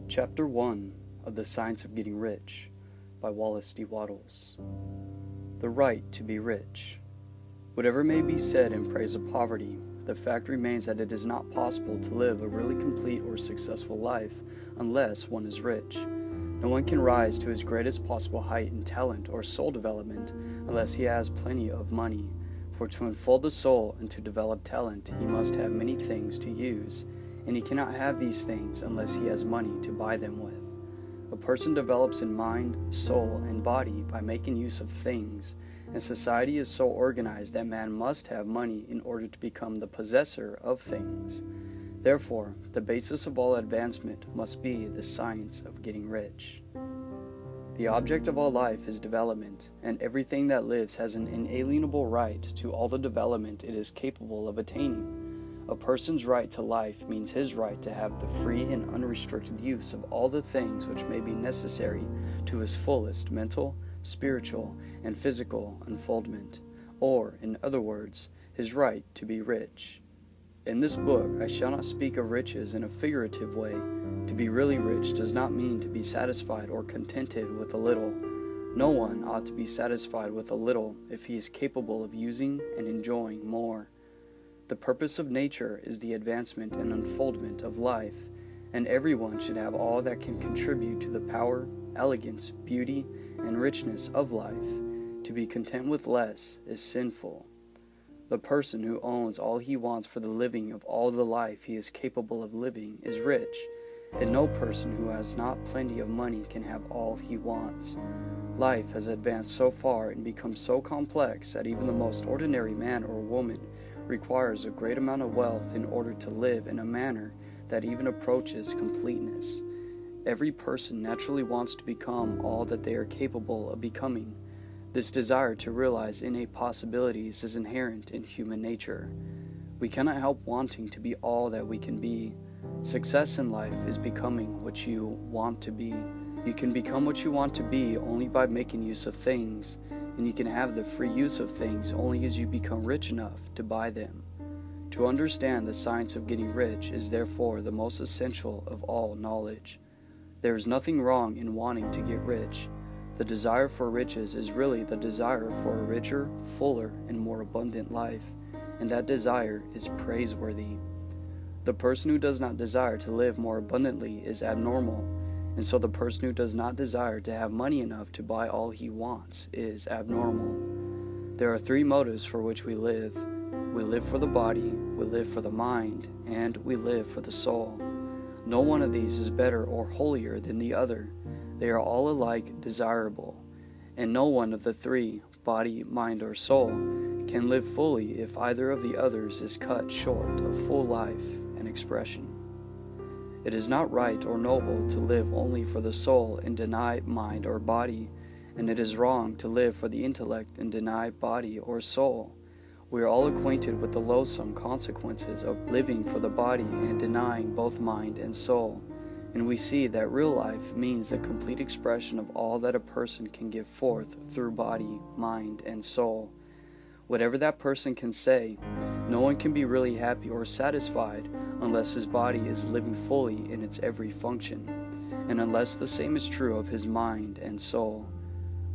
Chapter 1 of The Science of Getting Rich by Wallace D. Wattles. The right to be rich. Whatever may be said in praise of poverty, the fact remains that it is not possible to live a really complete or successful life unless one is rich. No one can rise to his greatest possible height in talent or soul development unless he has plenty of money. For to unfold the soul and to develop talent, he must have many things to use, and he cannot have these things unless he has money to buy them with. A person develops in mind, soul, and body by making use of things, and society is so organized that man must have money in order to become the possessor of things. Therefore, the basis of all advancement must be the science of getting rich. The object of all life is development, and everything that lives has an inalienable right to all the development it is capable of attaining. A person's right to life means his right to have the free and unrestricted use of all the things which may be necessary to his fullest mental, spiritual, and physical unfoldment, or, in other words, his right to be rich. In this book, I shall not speak of riches in a figurative way. To be really rich does not mean to be satisfied or contented with a little. No one ought to be satisfied with a little if he is capable of using and enjoying more. The purpose of nature is the advancement and unfoldment of life, and everyone should have all that can contribute to the power, elegance, beauty, and richness of life. To be content with less is sinful. The person who owns all he wants for the living of all the life he is capable of living is rich, and no person who has not plenty of money can have all he wants. Life has advanced so far and become so complex that even the most ordinary man or woman requires a great amount of wealth in order to live in a manner that even approaches completeness. Every person naturally wants to become all that they are capable of becoming. This desire to realize innate possibilities is inherent in human nature. We cannot help wanting to be all that we can be. Success in life is becoming what you want to be. You can become what you want to be only by making use of things, and you can have the free use of things only as you become rich enough to buy them. To understand the science of getting rich is therefore the most essential of all knowledge. There is nothing wrong in wanting to get rich. The desire for riches is really the desire for a richer, fuller, and more abundant life, and that desire is praiseworthy. The person who does not desire to live more abundantly is abnormal, and so the person who does not desire to have money enough to buy all he wants is abnormal. There are three motives for which we live. We live for the body, we live for the mind, and we live for the soul. No one of these is better or holier than the other. They are all alike desirable, and no one of the three, body, mind, or soul, can live fully if either of the others is cut short of full life and expression. It is not right or noble to live only for the soul and deny mind or body, and it is wrong to live for the intellect and deny body or soul. We are all acquainted with the loathsome consequences of living for the body and denying both mind and soul, and we see that real life means the complete expression of all that a person can give forth through body, mind, and soul. Whatever that person can say, no one can be really happy or satisfied unless his body is living fully in its every function, and unless the same is true of his mind and soul.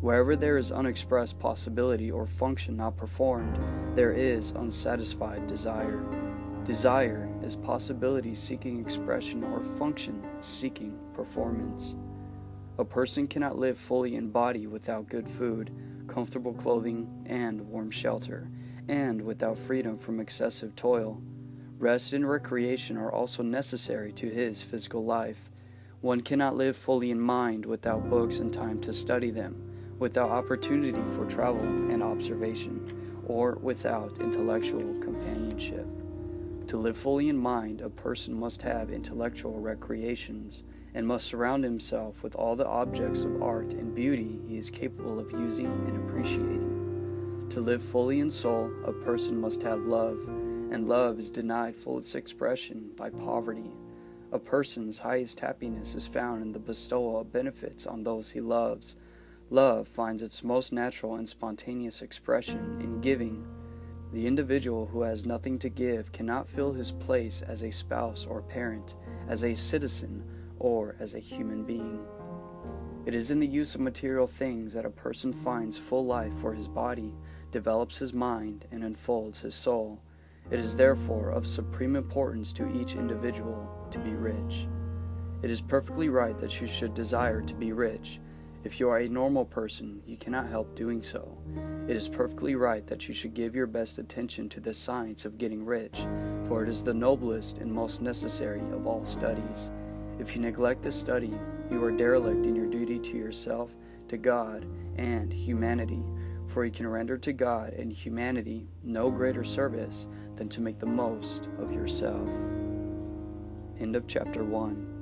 Wherever there is unexpressed possibility or function not performed, there is unsatisfied desire. Desire is possibility seeking expression or function seeking performance. A person cannot live fully in body without good food, comfortable clothing, and warm shelter, and without freedom from excessive toil. Rest and recreation are also necessary to his physical life. One cannot live fully in mind without books and time to study them, without opportunity for travel and observation, or without intellectual companionship. To live fully in mind, a person must have intellectual recreations, and must surround himself with all the objects of art and beauty he is capable of using and appreciating. To live fully in soul, a person must have love, and love is denied full its expression by poverty. A person's highest happiness is found in the bestowal of benefits on those he loves. Love finds its most natural and spontaneous expression in giving. The individual who has nothing to give cannot fill his place as a spouse or parent, as a citizen, or as a human being. It is in the use of material things that a person finds full life for his body, develops his mind, and unfolds his soul. It is therefore of supreme importance to each individual to be rich. It is perfectly right that you should desire to be rich. If you are a normal person, you cannot help doing so. It is perfectly right that you should give your best attention to the science of getting rich, for it is the noblest and most necessary of all studies. If you neglect this study, you are derelict in your duty to yourself, to God, and humanity, for you can render to God and humanity no greater service than to make the most of yourself. End of chapter 1.